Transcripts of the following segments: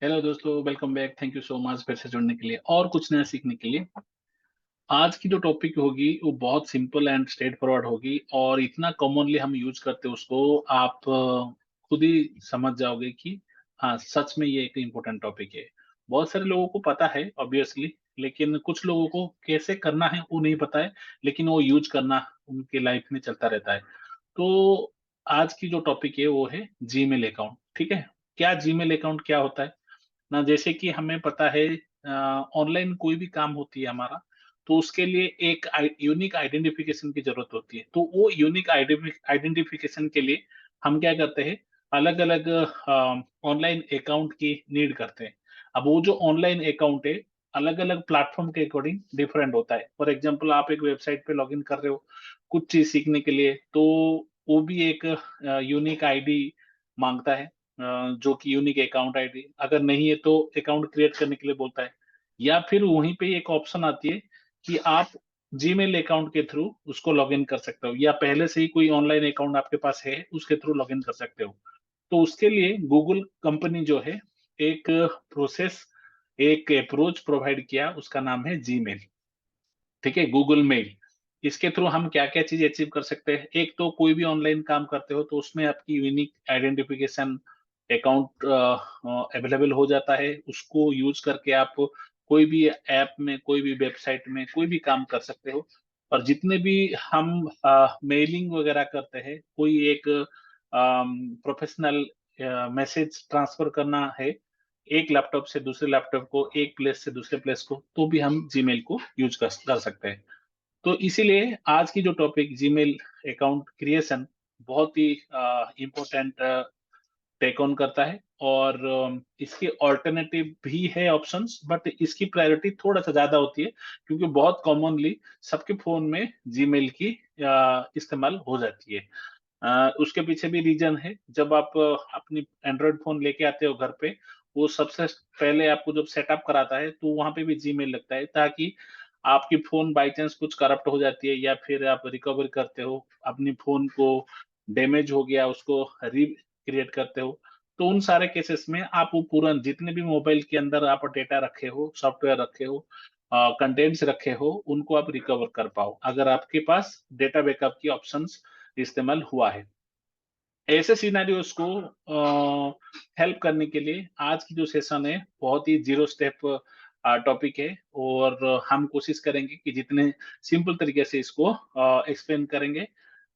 Hello दोस्तों, welcome back. Thank you so much फिर से जुड़ने के लिए और कुछ नया सीखने के लिए। आज की जो टॉपिक होगी वो बहुत सिंपल एंड स्ट्रेट फॉरवर्ड होगी और इतना कॉमनली हम यूज करते हैं उसको। आप खुद ही समझ जाओगे कि हाँ, सच में ये एक इम्पोर्टेंट टॉपिक है। बहुत सारे लोगों को पता है ऑब्वियसली, लेकिन कुछ लोगों को कैसे करना है वो नहीं पता है, लेकिन वो यूज करना उनके लाइफ में चलता रहता है। तो आज की जो टॉपिक है वो है जीमेल अकाउंट। ठीक है, क्या जीमेल अकाउंट क्या होता है ना? जैसे कि हमें पता है ऑनलाइन कोई भी काम होती है हमारा, तो उसके लिए एक यूनिक आइडेंटिफिकेशन की जरूरत होती है। तो वो यूनिक आइडेंटिफिकेशन के लिए हम क्या करते हैं, अलग अलग ऑनलाइन अकाउंट की नीड करते हैं। अब वो जो ऑनलाइन अकाउंट है, अलग अलग प्लेटफॉर्म के अकॉर्डिंग डिफरेंट होता है। फॉर एग्जांपल, आप एक वेबसाइट पे लॉगिन कर रहे हो कुछ चीज सीखने के लिए, तो वो भी एक यूनिक आईडी मांगता है, जो कि यूनिक अकाउंट आईडी। अगर नहीं है तो अकाउंट क्रिएट करने के लिए बोलता है। या फिर वहीं पे एक ऑप्शन आती है कि आप जीमेल अकाउंट के थ्रू उसको लॉगिन कर सकते हो, या पहले से ही कोई ऑनलाइन अकाउंट आपके पास है उसके थ्रू लॉगिन कर सकते हो। तो उसके लिए गूगल कंपनी जो है, एक प्रोसेस, एक अप्रोच प्रोवाइड किया, उसका नाम है जीमेल। ठीक है, गूगल मेल। इसके थ्रू हम क्या क्या चीज अचीव कर सकते हैं? एक तो कोई भी ऑनलाइन काम करते हो तो उसमें आपकी यूनिक आइडेंटिफिकेशन अकाउंट अवेलेबल हो जाता है। उसको यूज करके आप कोई भी ऐप में, कोई भी वेबसाइट में कोई भी काम कर सकते हो। और जितने भी हम मेलिंग वगैरह करते हैं, कोई एक प्रोफेशनल मैसेज ट्रांसफर करना है एक लैपटॉप से दूसरे लैपटॉप को, एक प्लेस से दूसरे प्लेस को, तो भी हम जीमेल को यूज कर सकते हैं। तो इसीलिए आज की जो टॉपिक जीमेल अकाउंट क्रिएशन बहुत ही इम्पोर्टेंट टेक ऑन करता है। और इसके ऑल्टरनेटिव भी है ऑप्शंस, बट इसकी प्रायोरिटी थोड़ा सा ज्यादा होती है, क्योंकि बहुत कॉमनली सबके फोन में जीमेल की इस्तेमाल हो जाती है। उसके पीछे भी रीजन है। जब आप अपनी एंड्रॉयड फोन लेके आते हो घर पे, वो सबसे पहले आपको जब सेटअप कराता है तो वहां पे भी जीमेल लगता है, ताकि आपकी फोन बाई चांस कुछ करप्ट हो जाती है या फिर आप रिकवर करते हो, अपनी फोन को डैमेज हो गया उसको रिक्रिएट करते हो, तो उन सारे केसेस में आप वो पूरा जितने भी मोबाइल के अंदर आप डेटा रखे हो, सॉफ्टवेयर रखे हो, कंटेंट्स रखे हो, उनको आप रिकवर कर पाओ, अगर आपके पास डेटा बैकअप की ऑप्शंस इस्तेमाल हुआ है। ऐसे सिनेरियोस को हेल्प करने के लिए आज की जो सेशन है बहुत ही जीरो स्टेप टॉपिक है। और हम कोशिश करेंगे कि जितने सिंपल तरीके से इसको एक्सप्लेन करेंगे,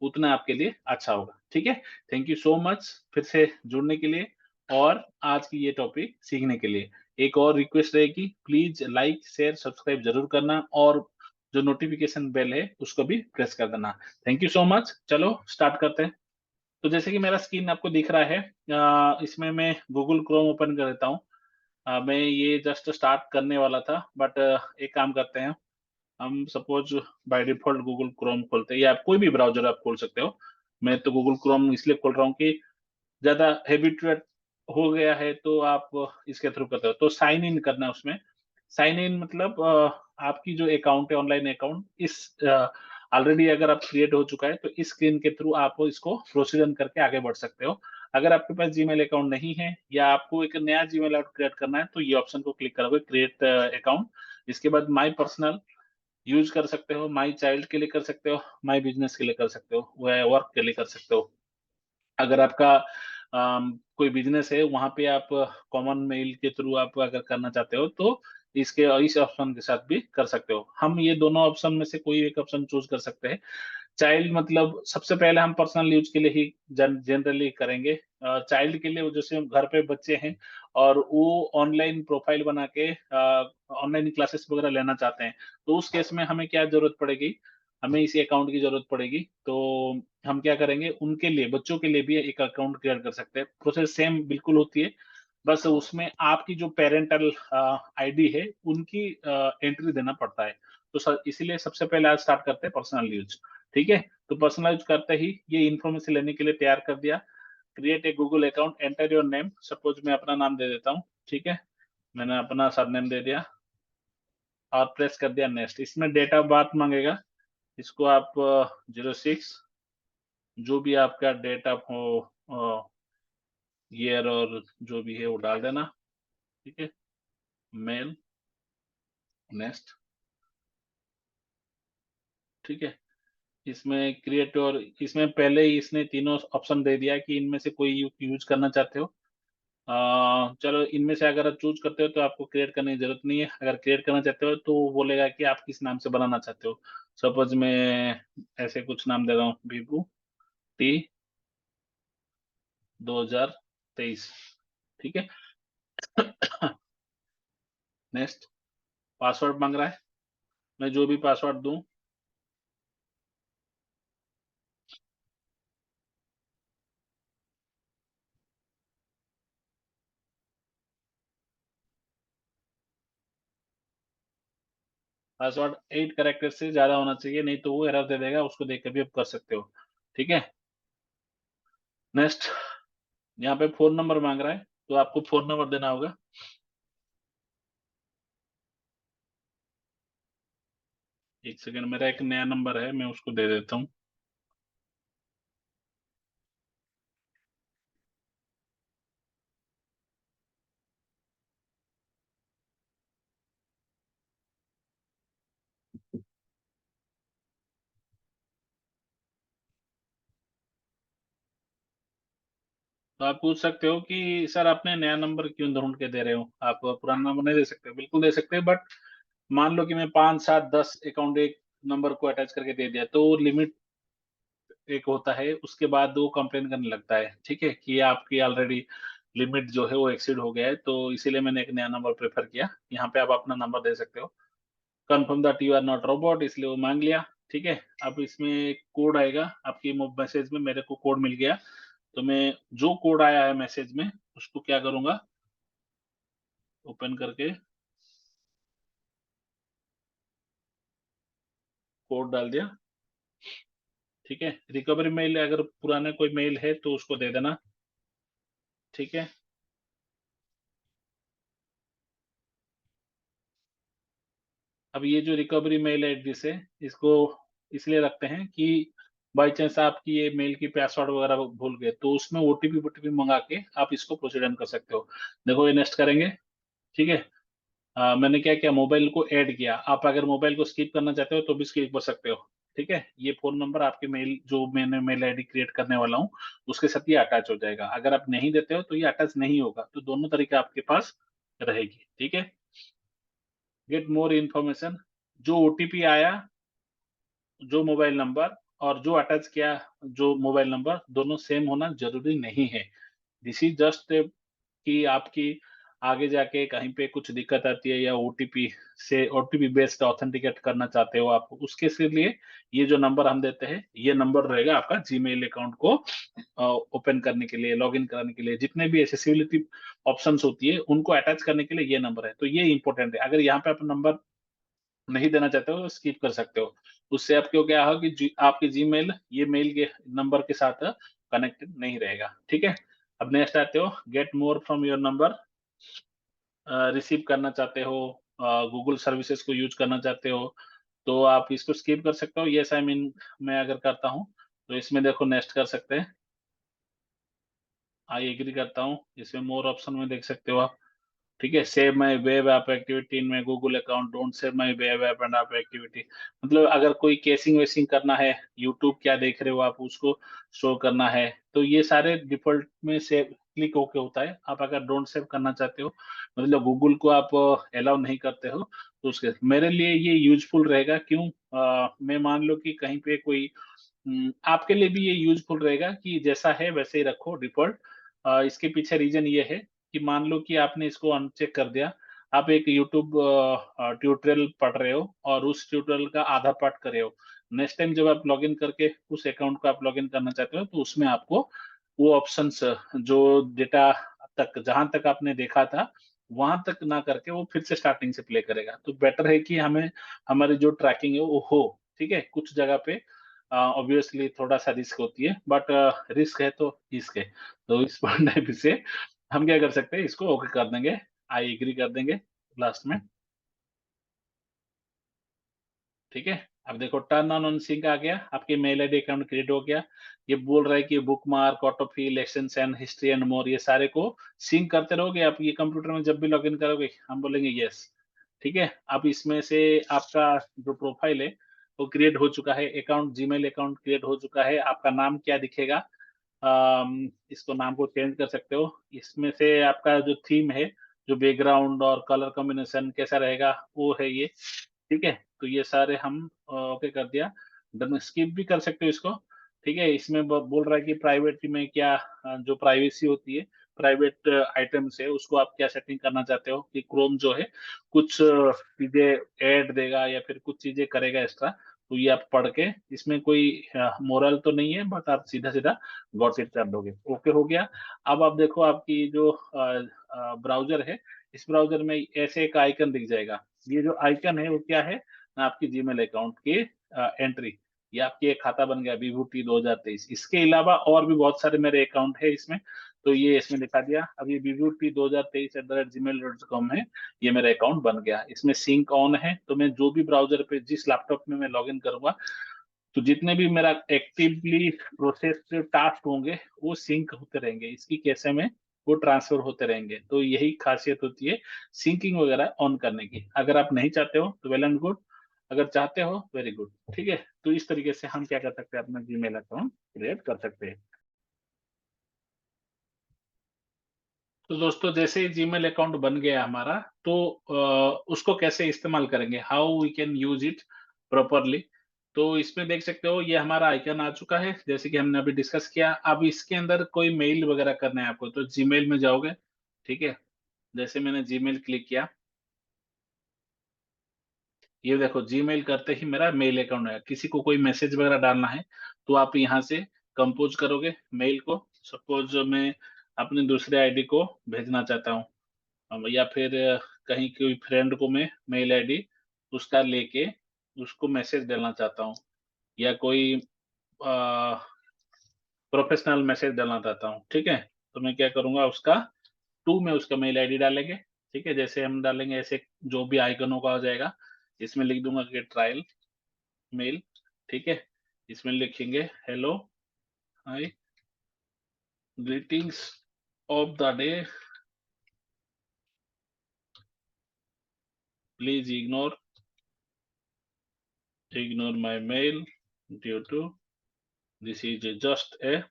उतना आपके लिए अच्छा होगा। ठीक है, थैंक यू सो मच फिर से जुड़ने के लिए और आज की ये टॉपिक सीखने के लिए। एक और रिक्वेस्ट रहेगी, प्लीज लाइक शेयर सब्सक्राइब जरूर करना, और जो नोटिफिकेशन बेल है उसको भी प्रेस कर देना। Thank you so much. चलो स्टार्ट करते हैं। तो जैसे कि मेरा स्क्रीन आपको दिख रहा है, इसमें मैं गूगल क्रोम ओपन कर देता हूँ। मैं ये जस्ट स्टार्ट करने वाला था, बट एक काम करते हैं, हम suppose by default Google Chrome खोलते हैं, या आप कोई भी ब्राउजर आप खोल सकते हो। मैं तो गूगल क्रोम इसलिए खोल रहा हूँ कि ज्यादा हैबिचुएट हो गया है, तो आप इसके थ्रू करते हो। तो साइन इन करना है उसमें। साइन इन मतलब आपकी जो अकाउंट है, ऑनलाइन अकाउंट, इस ऑलरेडी अगर आप क्रिएट हो चुका है तो इस स्क्रीन के थ्रू आप इसको प्रोसीजर करके आगे बढ़ सकते हो। अगर आपके पास जीमेल अकाउंट नहीं है या आपको एक नया जीमेल अकाउंट क्रिएट करना है, तो ये ऑप्शन को क्लिक करोगे, क्रिएट अकाउंट। इसके बाद माई पर्सनल यूज कर सकते हो, माई चाइल्ड के लिए कर सकते हो, माई बिजनेस के लिए कर सकते हो, वर्क के लिए कर सकते हो। अगर आपका कोई बिजनेस है, वहां पे आप कॉमन मेल के थ्रू आप अगर करना चाहते हो, तो इसके इस ऑप्शन के साथ भी कर सकते हो। हम ये दोनों ऑप्शन में से कोई एक ऑप्शन चूज कर सकते हैं। चाइल्ड मतलब सबसे पहले हम पर्सनल यूज के लिए ही जनरली करेंगे। चाइल्ड के लिए वो जैसे घर पे बच्चे हैं और वो ऑनलाइन प्रोफाइल बना के ऑनलाइन क्लासेस वगैरह लेना चाहते हैं, तो उस केस में हमें क्या जरूरत पड़ेगी? हमें इसी अकाउंट की जरूरत पड़ेगी। तो हम क्या करेंगे, उनके लिए, बच्चों के लिए भी एक अकाउंट क्रिएट कर सकते हैं। प्रोसेस सेम बिल्कुल होती है, बस उसमें आपकी जो पेरेंटल आईडी है उनकी एंट्री देना पड़ता है। तो सर इसीलिए सबसे पहले आज स्टार्ट करते हैं पर्सनल यूज। ठीक है, तो पर्सनल यूज करते ही ये इन्फॉर्मेशन लेने के लिए तैयार कर दिया। Create a Google account, enter your name, suppose मैं अपना नाम दे देता हूँ। ठीक है, मैंने अपना सरनेम दे दिया और प्रेस कर दिया नेक्स्ट। इसमें डेट ऑफ बर्थ मांगेगा, इसको आप 06, जो भी आपका डेट ऑफ हो, ईयर और जो भी है वो डाल देना। ठीक है, मेल, नेक्स्ट। ठीक है, इसमें क्रिएट, और इसमें पहले ही इसने तीनों ऑप्शन दे दिया कि इनमें से कोई यूज करना चाहते हो। चलो, इनमें से अगर आप चूज करते हो तो आपको क्रिएट करने की जरूरत नहीं है। अगर क्रिएट करना चाहते हो तो वो बोलेगा कि आप किस नाम से बनाना चाहते हो। सपोज मैं ऐसे कुछ नाम दे रहा हूँ, विभू टी 2023। ठीक है। नेक्स्ट, पासवर्ड मांग रहा है, मैं जो भी पासवर्ड दूं। पासवर्ड 8 कैरेक्टर से ज्यादा होना चाहिए, नहीं तो वो एरर दे देगा, उसको देख के भी आप कर सकते हो। ठीक है। नेक्स्ट, यहाँ पे फोन नंबर मांग रहा है, तो आपको फोन नंबर देना होगा। एक सेकंड, मेरा एक नया नंबर है, मैं उसको दे देता हूँ। तो आप पूछ सकते हो कि सर आपने नया नंबर क्यों ढूंढ के दे रहे हो, आप पुराना नंबर नहीं दे सकते? बिल्कुल दे सकते हैं, बट मान लो कि मैं 5 7 10 अकाउंट एक नंबर को अटैच करके दे दिया, तो लिमिट एक होता है, उसके बाद वो कंप्लेन करने लगता है। ठीक है, कि आपकी ऑलरेडी लिमिट जो है वो एक्सीड हो गया है, तो इसीलिए मैंने एक नया नंबर प्रेफर किया। यहाँ पे आप अपना नंबर दे सकते हो। Confirm that you are not robot, इसलिए वो मांग लिया। ठीक है। अब इसमें एक कोड आएगा आपकी मैसेज में, मेरे को कोड मिल गया। तो मैं जो कोड आया है मैसेज में, उसको क्या करूंगा, ओपन करके कोड डाल दिया। ठीक है, रिकवरी मेल, अगर पुराना कोई मेल है तो उसको दे देना। ठीक है। अब ये जो रिकवरी मेल एड्रेस है, इसको इसलिए रखते हैं कि बाई चांस आपकी ये मेल की पासवर्ड वगैरह भूल गए, तो उसमें ओटीपी वोटीपी मंगा के आप इसको प्रोसीड कर सकते हो। देखो, ये नेक्स्ट करेंगे। ठीक है। मैंने क्या किया, मोबाइल को ऐड किया। आप अगर मोबाइल को स्किप करना चाहते हो तो भी स्किप कर सकते हो। ठीक है, ये फोन नंबर आपके मेल, जो मैंने मेल आईडी क्रिएट करने वाला हूँ, उसके साथ ये अटैच हो जाएगा। अगर आप नहीं देते हो तो ये अटैच नहीं होगा, तो दोनों तरीके आपके पास रहेगी। ठीक है। गेट मोर इन्फॉर्मेशन, जो ओटीपी आया, जो मोबाइल नंबर और जो अटैच किया, जो मोबाइल नंबर, दोनों सेम होना जरूरी नहीं है। दिस इज जस्ट कि आपकी आगे जाके कहीं पे कुछ दिक्कत आती है, या ओटीपी से, ओटीपी बेस्ड ऑथेंटिकेट करना चाहते हो आप, उसके से लिए ये जो नंबर हम देते हैं, ये नंबर रहेगा आपका जीमेल अकाउंट को ओपन करने के लिए, लॉगिन कराने के लिए, जितने भी एसेसिबिलिटी ऑप्शंस होती है उनको अटैच करने के लिए ये नंबर है। तो ये इंपॉर्टेंट है। अगर यहाँ पे आप नंबर नहीं देना चाहते हो, स्किप कर सकते हो। उससे आपको क्या होगा कि आपकी जीमेल ये मेल के नंबर के साथ कनेक्टेड नहीं रहेगा। ठीक है। अब नेक्स्ट आते हो, get more from your number. Receive करना चाहते हो, गूगल सर्विसेज को यूज करना चाहते हो, तो आप इसको स्किप कर सकते हो। यस, आई मीन मैं अगर करता हूँ तो इसमें देखो नेक्स्ट कर सकते हैं। आई एग्री करता हूँ, इसमें मोर ऑप्शन में देख सकते हो आप। ठीक है, save my web app activity in my Google account, don't save my web app and app activity. मतलब अगर कोई केसिंग वेसिंग करना है, यूट्यूब क्या देख रहे हो आप, उसको शो करना है, तो ये सारे डिफॉल्ट में सेव क्लिक होके होता है। आप अगर डोंट सेव करना चाहते हो, मतलब गूगल को आप अलाउ नहीं करते हो, तो उसके मेरे लिए ये यूजफुल रहेगा। क्यों? मैं मान लो कि कहीं पे कोई, आपके लिए भी ये यूजफुल रहेगा कि जैसा है वैसे ही रखो डिफॉल्ट। इसके पीछे रीजन ये है कि मान लो कि आपने इसको अनचेक कर दिया, आप एक यूट्यूब ट्यूटोरियल पढ़ रहे हो और उस ट्यूटोरियल का आधा पार्ट कर रहे हो। नेक्स्ट टाइम जब आप लॉगिन करके उस अकाउंट को आप लॉगिन करना चाहते हो, तो उसमें आपको वो ऑप्शंस, जो डेटा तक जहां तक आपने देखा था वहां तक ना करके वो फिर से स्टार्टिंग से प्ले करेगा। तो बेटर है कि हमें हमारी जो ट्रैकिंग है वो हो। ठीक है, कुछ जगह पे ऑब्वियसली थोड़ा सा रिस्क होती है, बट रिस्क है तो रिस्क है। तो इस पॉइंट ऑफ व्यू से हम क्या कर सकते हैं, इसको ओके कर देंगे, आई एग्री कर देंगे लास्ट में। ठीक है, अब देखो टर्न ऑन सिंक आ गया, आपके मेल आईडी अकाउंट क्रिएट हो गया। ये बोल रहा है कि book mark, autofill, extension, history and more, ये सारे को सिंक करते रहोगे आप ये कंप्यूटर में जब भी लॉगिन करोगे। हम बोलेंगे यस, ठीक है। अब इसमें से आपका जो प्रोफाइल है वो क्रिएट हो चुका है, अकाउंट जीमेल अकाउंट क्रिएट हो चुका है। आपका नाम क्या दिखेगा, इसको नाम को चेंज कर सकते हो। इसमें से आपका जो थीम है, जो बैकग्राउंड और कलर कॉम्बिनेशन कैसा रहेगा वो है ये, ठीक है। तो ये सारे हम ओके कर दिया, डन। स्किप भी कर सकते हो इसको, ठीक है। इसमें बोल रहा है कि प्राइवेट में क्या जो प्राइवेसी होती है, प्राइवेट आइटम्स है, उसको आप क्या सेटिंग करना चाहते हो कि क्रोम जो है कुछ चीजें ऐड देगा या फिर कुछ चीजें करेगा एक्स्ट्रा। तो ये आप पढ़ के, इसमें कोई मोरल तो नहीं है, बट आप सीधा सीधा गॉट इट कर दोगे, ओके हो गया। अब आप देखो आपकी जो ब्राउजर है, इस ब्राउजर में ऐसे एक आइकन दिख जाएगा। ये जो आइकन है वो क्या है, आपकी जीमेल अकाउंट की एंट्री। ये आपकी एक खाता बन गया विभूति 2023। इसके अलावा और भी बहुत सारे मेरे अकाउंट है इसमें, तो ये इसमें दिखा दिया। अब ये विभूति 2023@gmail.com है, ये मेरा अकाउंट बन गया। इसमें सिंक ऑन है, तो मैं जो भी ब्राउजर पे जिस लैपटॉप में मैं लॉगिन करूंगा, तो जितने भी मेरा एक्टिवली प्रोसेस टास्क होंगे वो सिंक होते रहेंगे, इसकी कैसे में वो ट्रांसफर होते रहेंगे। तो यही खासियत होती है सिंकिंग वगैरह ऑन करने की। अगर आप नहीं चाहते हो तो वेल एंड गुड, अगर चाहते हो वेरी गुड, ठीक है। तो इस तरीके से हम क्या कर सकते हैं, अपना जीमेल अकाउंट क्रिएट कर सकते हैं। तो दोस्तों जैसे ही जीमेल अकाउंट बन गया हमारा, तो उसको कैसे इस्तेमाल करेंगे, how we can use it properly. तो इसमें देख सकते हो ये हमारा आइकन आ चुका है, जैसे कि हमने अभी डिस्कस किया। अब इसके अंदर कोई मेल वगैरह करना है आपको, तो जीमेल में जाओगे, ठीक है। जैसे मैंने जीमेल क्लिक किया, ये देखो जीमेल करते ही मेरा मेल अकाउंट है। किसी को कोई मैसेज वगैरह डालना है तो आप यहाँ से कंपोज करोगे मेल को। सपोज मैं अपने दूसरे आईडी को भेजना चाहता हूँ, या फिर कहीं कोई फ्रेंड को मैं मेल आईडी उसका लेके उसको मैसेज डालना चाहता हूँ, या कोई प्रोफेशनल मैसेज डालना चाहता हूँ, ठीक है। तो मैं क्या करूंगा, उसका टू में उसका मेल आईडी डालेंगे, ठीक है। जैसे हम डालेंगे ऐसे जो भी आइकनों का हो जाएगा, इसमें लिख दूंगा कि ट्रायल मेल, ठीक है। इसमें लिखेंगे hello, hi, greetings of the day, please ignore my mail due to this is just a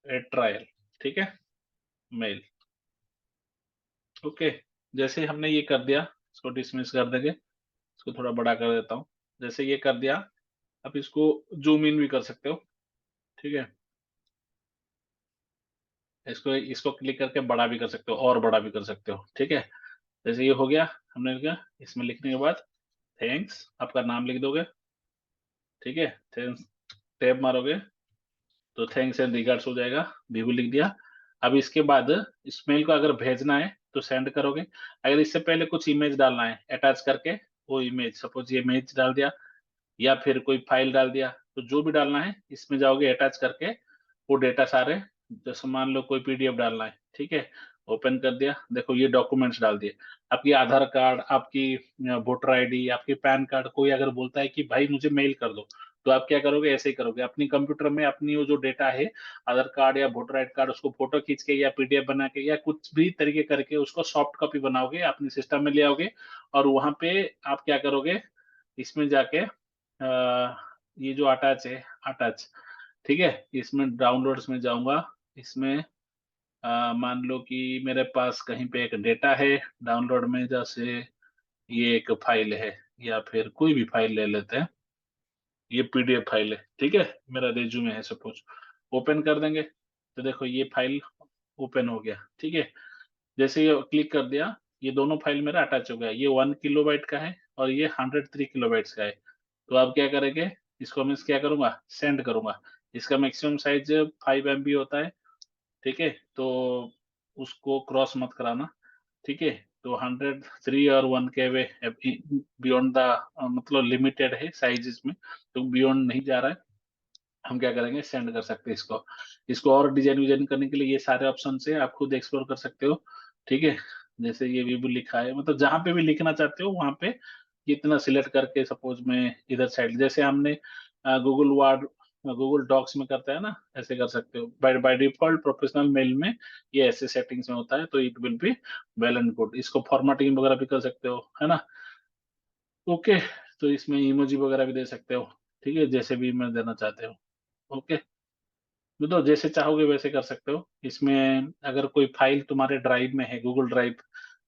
trial, ठीक है, मेल, ओके। जैसे हमने ये कर दिया, इसको डिसमिस कर देंगे, इसको थोड़ा बड़ा कर देता हूँ। जैसे ये कर दिया, आप इसको जूम इन भी कर सकते हो, ठीक है। इसको इसको क्लिक करके बड़ा भी कर सकते हो और बड़ा भी कर सकते हो, ठीक है। जैसे ये हो गया, हमने लिखा, इसमें लिखने के बाद थैंक्स, आपका नाम लिख दोगे, ठीक है। थैंक्स टैब मारोगे तो थैंक्स एंड रिगार्ड्स हो जाएगा, भी लिख दिया। अब इसके बाद इस मेल को अगर भेजना है तो सेंड करोगे। अगर इससे पहले कुछ इमेज डालना है अटैच करके, वो इमेज, सपोज ये इमेज डाल दिया या फिर कोई फाइल डाल दिया, तो जो भी डालना है इसमें जाओगे अटैच करके, वो डेटा सारे, जैसे मान लो कोई पीडीएफ डालना है, ठीक है, ओपन कर दिया, देखो ये डॉक्यूमेंट्स डाल दिए। आपकी आधार कार्ड, आपकी वोटर आईडी, आपकी पैन कार्ड, कोई अगर बोलता है कि भाई मुझे मेल कर दो, तो आप क्या करोगे, ऐसे ही करोगे अपनी कंप्यूटर में। अपनी वो जो डेटा है, आधार कार्ड या वोटर आईडी कार्ड, उसको फोटो खींच के या पीडीएफ बना के या कुछ भी तरीके करके उसको सॉफ्ट कॉपी बनाओगे, अपने सिस्टम में ले आओगे। और वहां पे आप क्या करोगे, इसमें जाके ये जो अटैच है, अटैच, ठीक है, इसमें डाउनलोड्स में जाऊंगा। इसमें मान लो कि मेरे पास कहीं पे एक डेटा है डाउनलोड में, जैसे ये एक फाइल है, या फिर कोई भी फाइल ले लेते हैं, ये पीडीएफ फाइल है, ठीक है, मेरा रेज्यूमे है सपोज। ओपन कर देंगे तो देखो ये फाइल ओपन हो गया, ठीक है। जैसे ये क्लिक कर दिया, ये दोनों फाइल मेरा अटैच हो गया। ये 1 किलोबाइट का है और ये 103 किलोबाइट का है। तो आप क्या करेंगे, इसको मैं क्या करूंगा, सेंड करूंगा। इसका मैक्सिमम साइज 5 MB होता है, ठीक है। तो उसको क्रॉस मत कराना, ठीक है। तो 103 और 1 के वे बियॉन्ड द, मतलब लिमिटेड है साइज इसमें, तो बियॉन्ड नहीं जा रहा है। हम क्या करेंगे, सेंड कर सकते हैं इसको। इसको और डिजाइन विजाइन करने के लिए ये सारे ऑप्शन है, आप खुद एक्सप्लोर कर सकते हो, ठीक है। जैसे ये भी लिखा है, मतलब जहां पे भी लिखना चाहते हो वहां पे इतना सिलेक्ट करके सपोज मैं इधर साइड जैसे हमने गूगल वर्ड गूगल डॉक्स में करता है ना, ऐसे कर सकते हो। By by default professional mail में ये ऐसे सेटिंग्स में होता है, तो it will be well and good. इसको फॉर्मेटिंग वगैरह भी कर सकते हो, है ना। ओके, तो इसमें इमोजी वगैरह भी दे सकते हो, ठीक है, जैसे भी मैं देना चाहते हो। ओके, तो जैसे चाहोगे वैसे कर सकते हो। इसमें अगर कोई फाइल तुम्हारे ड्राइव में है, गूगल ड्राइव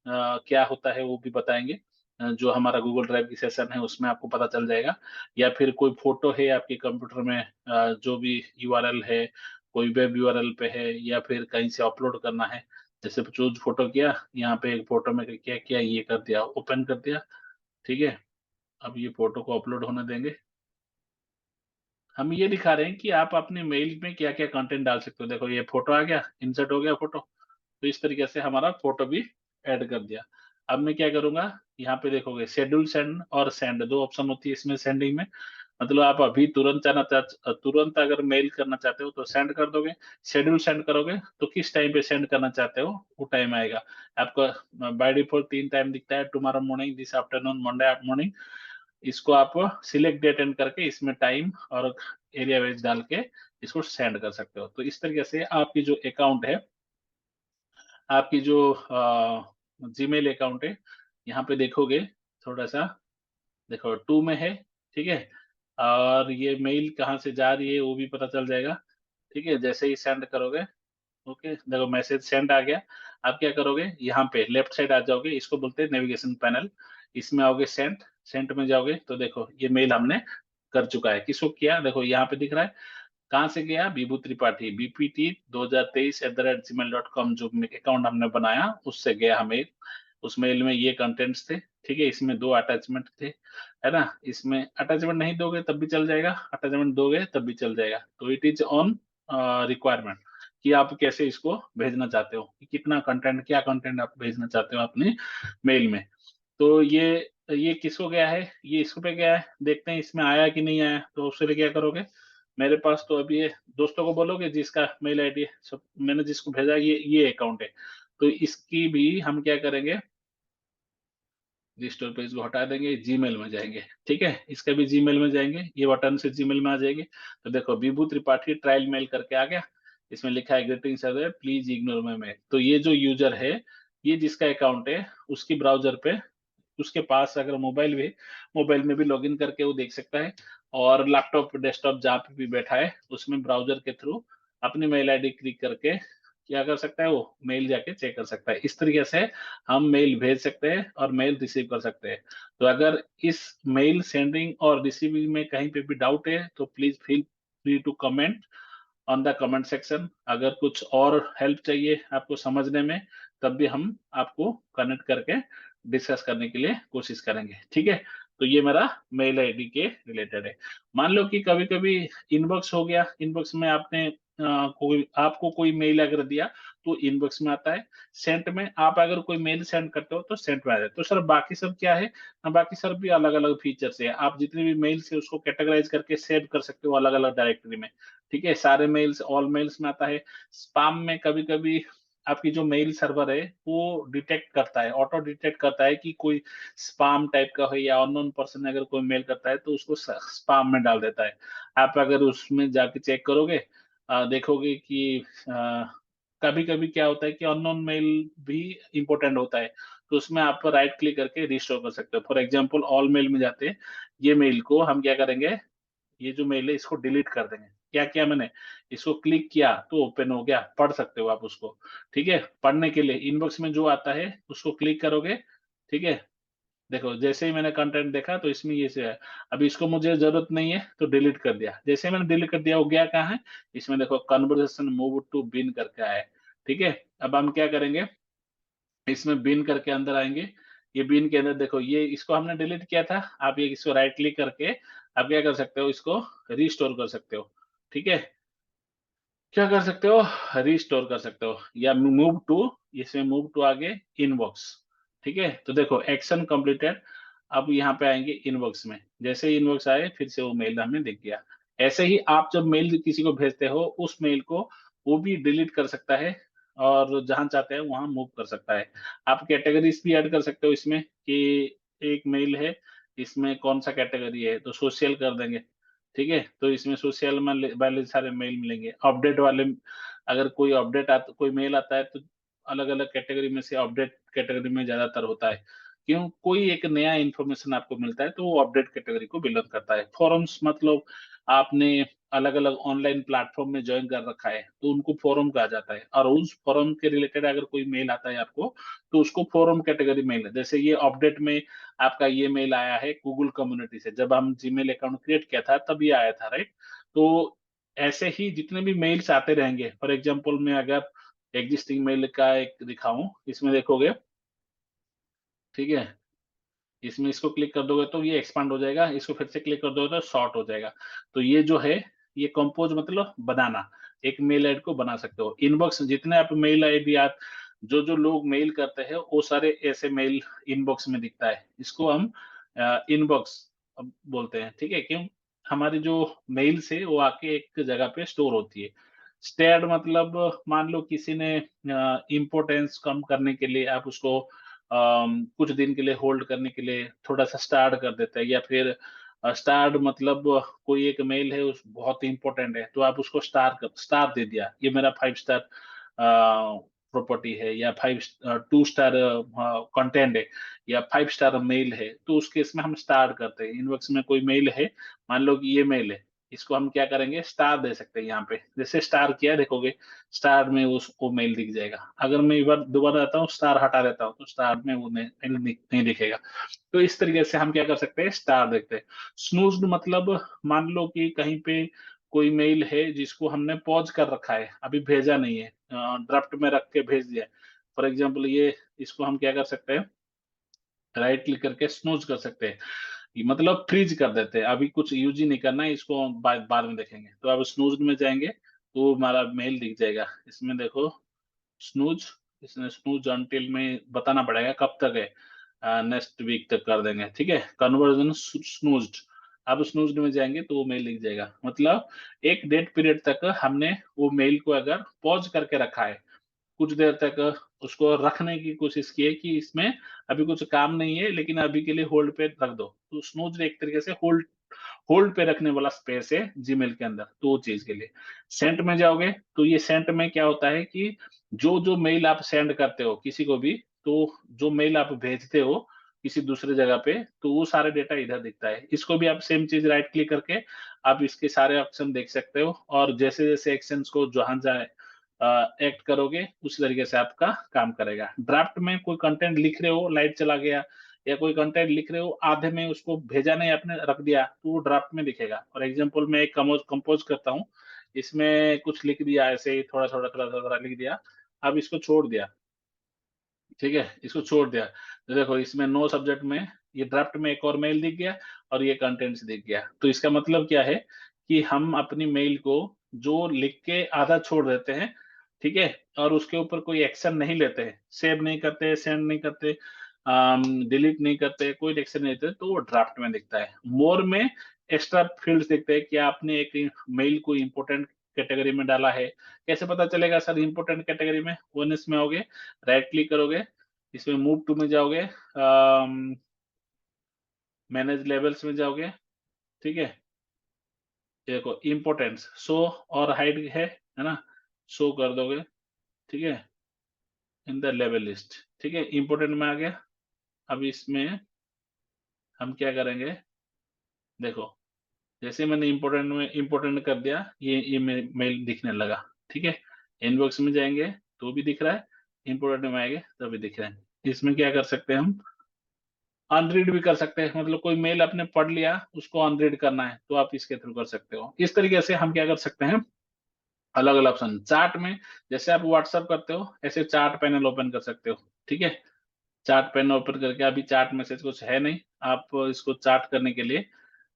क्या होता है वो भी बताएंगे। जो हमारा गूगल ड्राइव की सेशन है उसमें आपको पता चल जाएगा। या फिर कोई फोटो है आपके कंप्यूटर में, जो भी यूआरएल है, कोई वेब यूआरएल पे है, या फिर कहीं से अपलोड करना है, जैसे चूज फोटो किया, यहाँ पे एक फोटो में क्या किया, ये कर दिया, ओपन कर दिया, ठीक है। अब ये फोटो को अपलोड होने देंगे। हम ये दिखा रहे हैं कि आप अपने मेल में क्या क्या कंटेंट डाल सकते हो। देखो ये फोटो आ गया, इंसर्ट हो गया फोटो। तो इस तरीके से हमारा फोटो भी ऐड कर दिया। अब मैं क्या करूंगा, यहाँ पे देखोगे शेड्यूल सेंड और सेंड दो ऑप्शन होती है इसमें सेंडिंग में। मतलब आप अभी तुरंत अगर मेल करना चाहते हो तो सेंड कर दोगे। शेड्यूल सेंड करोगे तो किस टाइम पे सेंड करना चाहते हो वो टाइम आएगा आपका। बाय डिफॉल्ट 3 टाइम दिखता है, tomorrow morning, this afternoon, Monday morning. इसको आप सिलेक्ट डेट एंड करके इसमें टाइम और एरिया वेज डाल के इसको सेंड कर सकते हो। तो इस तरीके से आपकी जो अकाउंट है, आपकी जो जीमेल अकाउंट है, यहाँ पे देखोगे थोड़ा सा, देखो टू में है, ठीक है। और ये मेल कहाँ से जा रही है वो भी पता चल जाएगा, ठीक है, जैसे ही सेंड करोगे। ओके, देखो मैसेज सेंड आ गया। आप क्या करोगे, यहाँ पे लेफ्ट साइड आ जाओगे, इसको बोलते हैं नेविगेशन पैनल। इसमें आओगे सेंट, सेंट में जाओगे तो देखो ये मेल हमने कर चुका है। किसको किया, देखो यहाँ पे दिख रहा है। कहाँ से गया, विभू त्रिपाठी, bpt2023@gmail.com, जो अकाउंट हमने बनाया उससे गया हमें। उस मेल में ये कंटेंट्स थे, ठीक है। इसमें 2 अटैचमेंट थे, है ना। इसमें अटैचमेंट नहीं दोगे तब भी चल जाएगा, अटैचमेंट दोगे तब भी चल जाएगा। तो इट इज ऑन रिक्वायरमेंट कि आप कैसे इसको भेजना चाहते हो, कि कितना कंटेंट, क्या कंटेंट आप भेजना चाहते हो अपने मेल में। तो ये किसको गया है, ये इसको पे गया है, देखते हैं इसमें आया कि नहीं आया। तो उसके लिए क्या करोगे, मेरे पास तो अभी ये दोस्तों को बोलोगे जिसका मेल आईडी है, सब मैंने जिसको भेजा ये अकाउंट है। तो इसकी भी हम क्या करेंगे, रिस्टोर पेज को हटा देंगे, जीमेल में जाएंगे, ठीक है। इसका भी जीमेल में जाएंगे, ये बटन से जीमेल में आ जाएंगे। तो देखो विभू त्रिपाठी ट्रायल मेल करके आ गया। इसमें लिखा है greeting sir, please ignore my mail. तो ये जो यूजर है, ये जिसका अकाउंट है उसकी ब्राउजर पे, उसके पास अगर मोबाइल भी, मोबाइल में भी लॉगिन करके वो देख सकता है। और लैपटॉप डेस्कटॉप जहाँ पे भी बैठा है उसमें ब्राउजर के थ्रू अपनी मेल आईडी क्लिक करके क्या कर सकता है, वो मेल जाके चेक कर सकता है। इस तरीके से हम मेल भेज सकते हैं और मेल रिसीव कर सकते हैं। तो अगर इस मेल सेंडिंग और रिसीविंग में कहीं पे भी डाउट है तो please feel free to comment on the comment section. अगर कुछ और हेल्प चाहिए आपको समझने में, तब भी हम आपको कनेक्ट करके डिस्कस करने के लिए कोशिश करेंगे, ठीक है। तो ये मेरा मेल आईडी के रिलेटेड है। मान लो कि कभी कभी इनबॉक्स हो गया, इनबॉक्स में आपने कोई आपको कोई मेल अगर दिया तो इनबॉक्स में आता है। सेंट में आप अगर कोई मेल सेंड करते हो तो सेंट में आ जाए। तो सर बाकी सब क्या है, बाकी सब भी अलग अलग फीचर्स है। आप जितने भी मेल्स है उसको कैटेगराइज करके सेव कर सकते हो अलग अलग डायरेक्टरी में, ठीक है। सारे मेल्स ऑल मेल्स में आता है। स्पैम में कभी कभी आपकी जो मेल सर्वर है वो डिटेक्ट करता है, ऑटो डिटेक्ट करता है कि कोई स्पैम टाइप का है या अननोन पर्सन अगर कोई मेल करता है तो उसको स्पैम में डाल देता है। आप अगर उसमें जाके चेक करोगे, देखोगे कि कभी कभी क्या होता है कि अननोन मेल भी इंपॉर्टेंट होता है। तो उसमें आप राइट क्लिक करके रिस्टोर कर सकते हो। फॉर एग्जांपल ऑल मेल में जाते हैं, ये मेल को हम क्या करेंगे, ये जो मेल है इसको डिलीट कर देंगे। क्या किया मैंने, इसको क्लिक किया तो ओपन हो गया, पढ़ सकते हो आप उसको, ठीक है। पढ़ने के लिए इनबॉक्स में जो आता है उसको क्लिक करोगे, ठीक है। देखो जैसे ही मैंने कंटेंट देखा तो इसमें ये से है। अब इसको मुझे जरूरत नहीं है तो डिलीट कर दिया। जैसे ही मैंने डिलीट कर दिया वो गया कहाँ है, इसमें देखो कन्वर्सेशन मूव टू बिन करके आया है, ठीक है। अब हम क्या करेंगे, इसमें बिन करके अंदर आएंगे। ये बिन के अंदर देखो ये इसको हमने डिलीट किया था। आप ये इसको राइट क्लिक करके आप क्या कर सकते हो, इसको रिस्टोर कर सकते हो, ठीक है। क्या कर सकते हो, रिस्टोर कर सकते हो या मूव टू, इसमें मूव टू आगे इनबॉक्स, ठीक है। तो देखो एक्शन कंप्लीटेड। अब यहाँ पे आएंगे इनबॉक्स में, जैसे ही इनबॉक्स आए फिर से वो मेल हमें दिख गया। ऐसे ही आप जब मेल किसी को भेजते हो उस मेल को वो भी डिलीट कर सकता है और जहां चाहते हैं वहां मूव कर सकता है। आप कैटेगरीज भी ऐड कर सकते हो इसमें कि एक मेल है इसमें कौन सा कैटेगरी है, तो सोशल कर देंगे। ठीक है, तो इसमें सोशल में वाले सारे मेल मिलेंगे। अपडेट वाले, अगर कोई अपडेट आता, कोई मेल आता है तो अलग अलग कैटेगरी में से अपडेट कैटेगरी में ज्यादातर होता है। क्यों, कोई एक नया इन्फॉर्मेशन आपको मिलता है तो वो अपडेट कैटेगरी को बिलोंग करता है। फॉरम्स मतलब आपने अलग अलग ऑनलाइन प्लेटफॉर्म में ज्वाइन कर रखा है तो उनको फोरम कहा जाता है, और उस फोरम के रिलेटेड अगर कोई मेल आता है आपको तो उसको फोरम कैटेगरी मेल है। जैसे ये अपडेट में आपका ये मेल आया है गूगल कम्युनिटी से, जब हम जीमेल अकाउंट क्रिएट किया था तब ये आया था, राइट। तो ऐसे ही जितने भी मेल्स आते रहेंगे, फॉर एग्जांपल मैं अगर एग्जिस्टिंग मेल का एक दिखाऊं, इसमें देखोगे, ठीक है, इसमें इसको क्लिक कर दोगे तो ये एक्सपांड हो जाएगा, इसको फिर से क्लिक कर दोगे तो शॉर्ट हो जाएगा। तो ये जो है, ये कंपोज मतलब बनाना, एक मेल आईडी को बना सकते हो। इनबॉक्स जितने आप मेल आईडी, आप जो जो लोग मेल करते हैं वो सारे ऐसे मेल इनबॉक्स में दिखता है, इसको हम इनबॉक्स बोलते हैं। ठीक है, क्यों, हमारी जो मेल्स है वो आके एक जगह पे स्टोर होती है। स्टेयर्ड मतलब मान लो किसी ने इम्पोर्टेंस कम करने के लिए आप उसको कुछ दिन के लिए होल्ड करने के लिए थोड़ा सा स्टार्ट कर देते हैं, या फिर स्टार्ट मतलब कोई एक मेल है उस बहुत इंपॉर्टेंट है तो आप उसको स्टार दे दिया, ये मेरा 5 स्टार प्रॉपर्टी है, या 2 स्टार कंटेंट है, या 5 स्टार मेल है, तो उस केस में हम स्टार करते हैं। इनबॉक्स में कोई मेल है, मान लो कि ये मेल है, इसको हम क्या करेंगे, स्टार दे सकते हैं। यहाँ पे जैसे स्टार किया देखोगे, स्टार में उस वो मेल दिख जाएगा। अगर मैं एक बार दोबारा आता हूँ स्टार हटा देता हूँ तो स्टार में वो नहीं दिखेगा। तो इस तरीके से हम क्या कर सकते हैं, स्टार देखते हैं। स्नूज्ड मतलब मान लो कि कहीं पे कोई मेल है जिसको हमने पॉज कर रखा है, अभी भेजा नहीं है, ड्राफ्ट में रख के भेज दिया। फॉर एग्जाम्पल ये, इसको हम क्या कर सकते हैं, राइट क्लिक करके स्नूज कर सकते हैं, ये मतलब फ्रीज कर देते हैं, अभी कुछ यूज ही नहीं करना है इसको, बाद में देखेंगे। तो अब स्नूज में जाएंगे तो हमारा मेल दिख जाएगा। इसमें देखो स्नूज, इसमें स्नूज अनटिल में बताना पड़ेगा कब तक है, नेक्स्ट वीक तक कर देंगे। ठीक है, कन्वर्जन स्नूज्ड, अब स्नूज्ड में जाएंगे तो वो मेल लिख जाएगा, मतलब एक डेट पीरियड तक हमने वो मेल को अगर पॉज करके रखा है, कुछ देर तक उसको रखने की कोशिश की है कि इसमें अभी कुछ काम नहीं है लेकिन अभी के लिए होल्ड पे रख दो, तो स्नूज एक तरीके से होल्ड होल्ड पे रखने वाला स्पेस है जीमेल के अंदर, तो वो चीज के लिए। सेंट में जाओगे तो ये सेंट में क्या होता है कि जो जो मेल आप सेंड करते हो किसी को भी, तो जो मेल आप भेजते हो किसी दूसरे जगह पे, तो वो सारे डेटा इधर दिखता है। इसको भी आप सेम चीज राइट क्लिक करके आप इसके सारे ऑप्शन देख सकते हो, और जैसे जैसे एक्शंस को जहां जाए एक्ट करोगे उस तरीके से आपका काम करेगा। ड्राफ्ट में कोई कंटेंट लिख रहे हो, लाइट चला गया, या कोई कंटेंट लिख रहे हो आधे में उसको भेजा नहीं आपने, रख दिया, तो वो ड्राफ्ट में दिखेगा। फॉर एग्जांपल मैं एक कंपोज करता हूँ, इसमें कुछ लिख दिया ऐसे ही, थोड़ा थोड़ा थोड़ा थोड़ा लिख दिया, अब इसको छोड़ दिया। ठीक है, इसको छोड़ दिया तो देखो इसमें नो सब्जेक्ट में ये ड्राफ्ट में एक और मेल दिख गया, और ये कंटेंट्स दिख गया। तो इसका मतलब क्या है कि हम अपनी मेल को जो लिख के आधा छोड़ देते हैं, ठीक है, और उसके ऊपर कोई एक्शन नहीं लेते हैं, सेव नहीं करते, सेंड नहीं करते, डिलीट नहीं करते, कोई एक्शन नहीं लेते, तो वो ड्राफ्ट में दिखता है। मोर में एक्स्ट्रा फील्ड्स दिखते हैं कि आपने एक मेल को इंपॉर्टेंट कैटेगरी में डाला है। कैसे पता चलेगा सर इंपॉर्टेंट कैटेगरी में, वन इसमें आओगे, राइट क्लिक करोगे, इसमें मूव टू में जाओगे, मैनेज लेवल्स में जाओगे, ठीक है, देखो इम्पोर्टेंस शो और हाइड है ना, शो कर दोगे, ठीक है, इन द लेवल लिस्ट। ठीक है, इम्पोर्टेंट में आ गया। अब इसमें हम क्या करेंगे, देखो जैसे मैंने इम्पोर्टेंट में इम्पोर्टेंट कर दिया, ये मेल दिखने लगा। ठीक है, इनबॉक्स में जाएंगे तो भी दिख रहा है, इम्पोर्टेंट में आएंगे तो भी दिख रहा है। इसमें क्या कर सकते हैं हम, अनरीड भी कर सकते हैं, मतलब कोई मेल आपने पढ़ लिया उसको अनरीड करना है तो आप इसके थ्रू कर सकते हो। इस तरीके से हम क्या कर सकते हैं, अलग अलग ऑप्शन चार्ट में, जैसे आप व्हाट्सअप करते हो ऐसे चार्ट पैनल ओपन कर सकते हो। ठीक है, चार्ट पैनल ओपन करके, अभी चार्ट मैसेज कुछ है नहीं, आप इसको चार्ट करने के लिए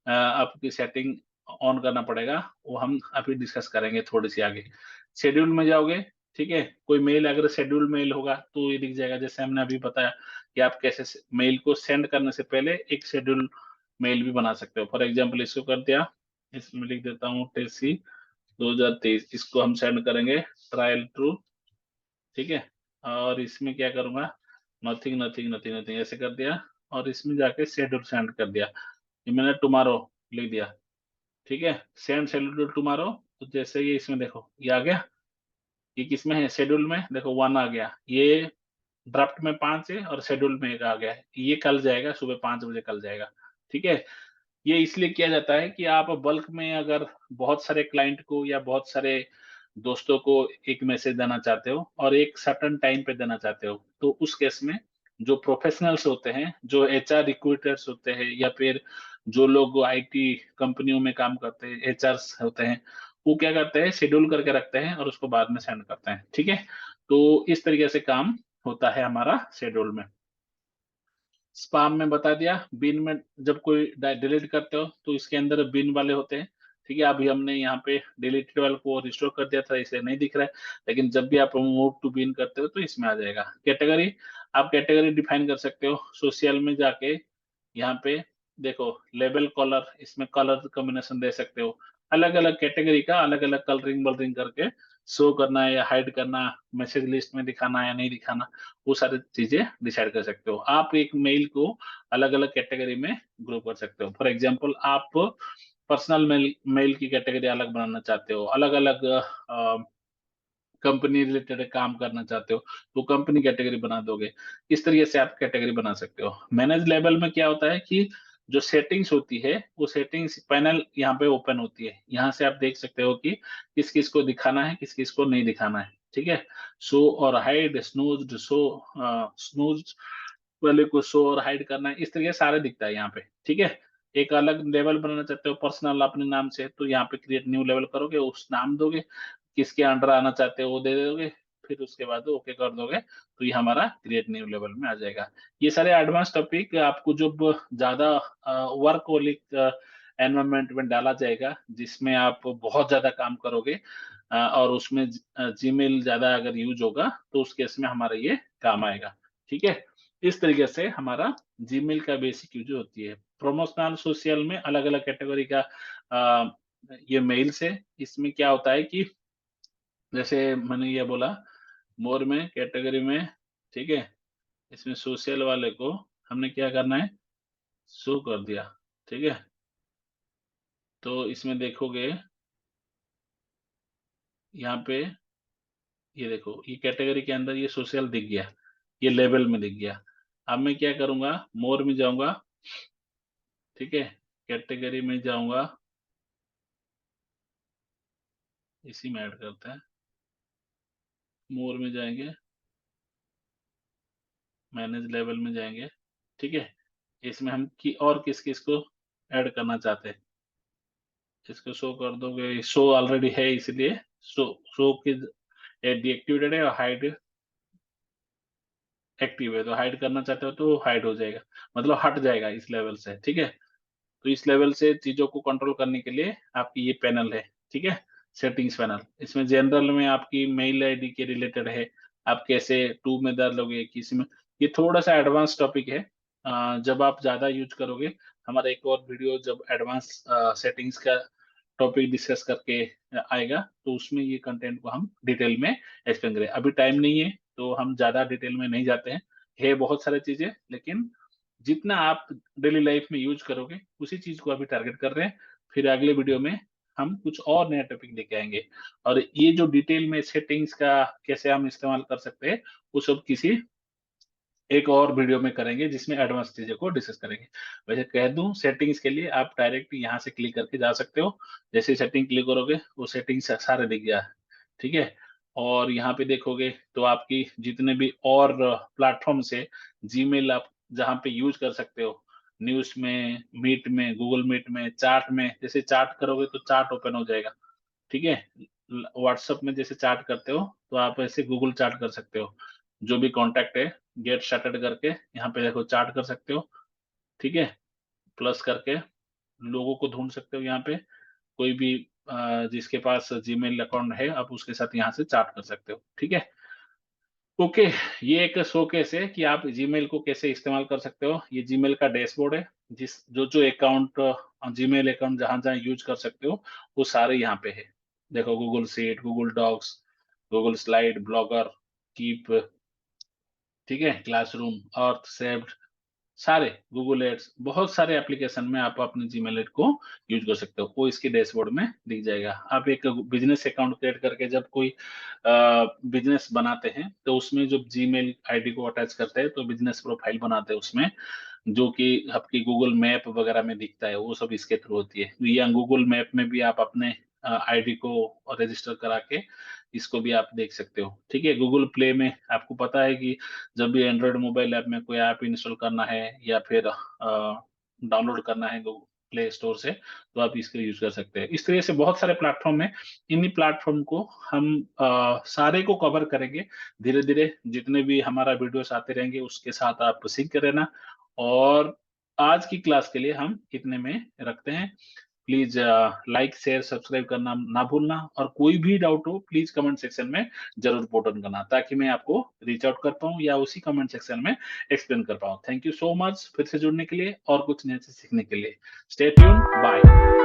आपकी सेटिंग ऑन करना पड़ेगा, वो हम अभी डिस्कस करेंगे थोड़ी सी आगे। शेड्यूल में जाओगे, ठीक है, कोई मेल अगर शेड्यूल मेल होगा तो ये दिख जाएगा, जैसे हमने अभी बताया कि आप कैसे मेल को सेंड करने से पहले एक शेड्यूल मेल भी बना सकते हो। फॉर एग्जाम्पल इसको कर दिया, इसमें लिख देता हूँ टेसी 2023, इसको हम सेंड करेंगे ट्रायल ट्रू। ठीक है, और इसमें क्या करूंगा, नथिंग नथिंग नथिंग नथिंग ऐसे कर दिया, और इसमें जाके शेड्यूल सेंड कर दिया। ये मैंने टुमारो लिख दिया, ठीक है, सेंड शेड्यूल टुमारो। तो जैसे ये इसमें देखो ये आ गया, ये किसमें है, शेड्यूल में देखो 1 आ गया, ये ड्राफ्ट में 5 है और शेड्यूल में 1 आ गया है, ये कल जाएगा, सुबह 5 बजे कल जाएगा, ठीक है। ये इसलिए किया जाता है कि आप बल्क में अगर बहुत सारे क्लाइंट को या बहुत सारे दोस्तों को एक मैसेज देना चाहते हो और एक सर्टेन टाइम पे देना चाहते हो, तो उस केस में जो प्रोफेशनल्स होते हैं, जो एचआर रिक्रूटर्स होते हैं, या फिर जो लोग आईटी कंपनियों में काम करते हैं, एचआर होते हैं, वो क्या करते हैं, शेड्यूल करके रखते हैं और उसको बाद में सेंड करते हैं, ठीक है। तो इस तरीके से काम होता है हमारा शेड्यूल में। स्पाम में बता दिया, बिन में जब कोई डिलीट करते हो तो इसके अंदर बिन वाले होते हैं, ठीक है। अभी हमने यहाँ पे डिलीटेड वाले को रिस्टोर कर दिया था, इसलिए नहीं दिख रहा है, लेकिन जब भी आप मूव टू बिन करते हो तो इसमें आ जाएगा। कैटेगरी, आप कैटेगरी डिफाइन कर सकते हो सोशल में जाके, यहाँ पे देखो लेबल कलर, इसमें कलर कॉम्बिनेशन दे सकते हो, अलग अलग कैटेगरी का अलग अलग कलरिंग बलरिंग करके शो करना है या हाइड करना, मैसेज लिस्ट में दिखाना है या नहीं दिखाना, वो सारी चीजें डिसाइड कर सकते हो। आप एक मेल को अलग अलग कैटेगरी में ग्रुप कर सकते हो। फॉर एग्जांपल, आप पर्सनल मेल मेल की कैटेगरी अलग बनाना चाहते हो, अलग अलग कंपनी रिलेटेड काम करना चाहते हो तो कंपनी कैटेगरी बना दोगे। इस तरीके से आप कैटेगरी बना सकते हो। मैनेज लेवल में क्या होता है कि जो सेटिंग्स होती है, वो सेटिंग्स पैनल यहाँ पे ओपन होती है, यहाँ से आप देख सकते हो कि किस किस को दिखाना है, किस किस को नहीं दिखाना है, ठीक है। शो और हाइड, स्नूज, शो, स्नूज वाले को शो और हाइड करना है, इस तरीके से सारे दिखता है यहाँ पे, ठीक है। एक अलग लेवल बनाना चाहते हो पर्सनल अपने नाम से, तो यहाँ पे क्रिएट न्यू लेवल करोगे, उस नाम दोगे, किसके अंडर आना चाहते हो वो दे दोगे, फिर उसके बाद ओके कर दोगे, तो ये हमारा क्रिएट न्यू लेवल में आ जाएगा। ये सारे एडवांस टॉपिक आपको जब ज्यादा वर्क एनवायरमेंट में डाला जाएगा, जिसमें आप बहुत ज्यादा काम करोगे, और उसमें जीमेल ज्यादा अगर यूज होगा, तो उस केस में हमारा ये काम आएगा, ठीक है। इस तरीके से हमारा जीमेल का बेसिक यूज होती है। प्रमोशनल सोशल में अलग अलग कैटेगरी का अ, ये मेल्स है। इसमें क्या होता है कि जैसे मैंने ये बोला, मोर में कैटेगरी में, ठीक है, इसमें सोशल वाले को हमने क्या करना है, शो कर दिया, ठीक है। तो इसमें देखोगे यहाँ पे, ये देखो ये कैटेगरी के अंदर ये सोशल दिख गया, ये लेबल में दिख गया। अब मैं क्या करूंगा, मोर में जाऊंगा, ठीक है, कैटेगरी में जाऊंगा, इसी में ऐड करते हैं, मोर में जाएंगे, मैनेज लेवल में जाएंगे, ठीक है। इसमें हम की और किस किस को ऐड करना चाहते हैं, इसको शो कर दोगे, शो ऑलरेडी है इसलिए शो, शो की डीएक्टिवेटेड है और हाइड एक्टिव है, तो हाइड करना चाहते हो तो हाइड हो जाएगा, मतलब हट जाएगा इस लेवल से, ठीक है। तो इस लेवल से चीजों को कंट्रोल करने के लिए आपकी ये पैनल है, ठीक है, सेटिंग्स पैनल। इसमें जनरल में आपकी मेल आईडी के रिलेटेड है, आप कैसे टू में डालोगे, किसी में, ये थोड़ा सा एडवांस टॉपिक है। जब आप ज्यादा यूज करोगे, हमारा एक और वीडियो जब एडवांस सेटिंग्स का टॉपिक डिस्कस करके आएगा, तो उसमें ये कंटेंट को हम डिटेल में एक्सप्लेन करें। अभी टाइम नहीं है तो हम ज्यादा डिटेल में नहीं जाते हैं, है बहुत सारी चीजें, लेकिन जितना आप डेली लाइफ में यूज करोगे उसी चीज को अभी टारगेट कर रहे हैं। फिर अगले वीडियो में हम कुछ और नया टॉपिक लेके आएंगे, और ये जो डिटेल में सेटिंग्स का कैसे हम इस्तेमाल कर सकते हैं, वो सब किसी एक और वीडियो में करेंगे, जिसमें एडवांस चीजों को डिस्कस करेंगे। वैसे कह दूं, सेटिंग्स के लिए आप डायरेक्ट यहाँ से क्लिक करके जा सकते हो, जैसे सेटिंग क्लिक करोगे वो सेटिंग्स सारे दिख गया, ठीक है। और यहाँ पे देखोगे तो आपकी जितने भी और प्लेटफॉर्म से जीमेल आप जहाँ पे यूज कर सकते हो, न्यूज में, मीट में, गूगल मीट में, चार्ट में, जैसे चार्ट करोगे तो चार्ट ओपन हो जाएगा, ठीक है। व्हाट्सएप में जैसे चार्ट करते हो, तो आप ऐसे गूगल चार्ट कर सकते हो, जो भी कांटेक्ट है गेट स्टार्टेड करके यहाँ पे देखो चार्ट कर सकते हो, ठीक है। प्लस करके लोगों को ढूंढ सकते हो, यहाँ पे कोई भी जिसके पास जीमेल अकाउंट है, आप उसके साथ यहाँ से चैट कर सकते हो, ठीक है। ओके, ये एक शोकेस है कि आप जीमेल को कैसे इस्तेमाल कर सकते हो। ये जीमेल का डैशबोर्ड है, जिस जो जो अकाउंट, जीमेल अकाउंट जहां जहां यूज कर सकते हो, वो सारे यहाँ पे है। देखो Google sheet, Google docs, Google slide, Blogger, Keep, ठीक है, क्लासरूम, अर्थ, सेव्ड, सारे गूगल एड्स, बहुत सारे एप्लीकेशन में आप अपने जीमेल एड को यूज कर सकते हो, वो इसके डैशबोर्ड में दिख जाएगा। आप एक बिजनेस अकाउंट क्रिएट करके जब कोई बिजनेस बनाते हैं तो उसमें जब जीमेल आईडी को अटैच करते हैं तो बिजनेस प्रोफाइल बनाते हैं उसमें, जो कि आपकी गूगल मैप वगैरह में दिखता है, वो सब इसके थ्रू होती है। या गूगल मैप में भी आप अपने आईडी को रजिस्टर करा के इसको भी आप देख सकते हो। ठीक है, गूगल प्ले में आपको पता है कि जब भी एंड्रॉयड मोबाइल ऐप में कोई ऐप इंस्टॉल करना है या फिर डाउनलोड करना है गूगल प्ले स्टोर से, तो आप इसको यूज कर सकते हैं। इस तरह से बहुत सारे प्लेटफॉर्म है। इन्हीं प्लेटफॉर्म को हम सारे को कवर करेंगे धीरे धीरे। जितने भी हमारा वीडियोस आते रहेंगे उसके साथ आप सीखते रहना। और आज की क्लास के लिए हम इतने में रखते हैं। प्लीज लाइक शेयर सब्सक्राइब करना ना भूलना, और कोई भी डाउट हो प्लीज कमेंट सेक्शन में जरूर पोस्ट ऑन करना, ताकि मैं आपको रीच आउट कर पाऊं या उसी कमेंट सेक्शन में एक्सप्लेन कर पाऊं। थैंक यू सो मच फिर से जुड़ने के लिए और कुछ नए से सीखने के लिए। Stay tune, bye.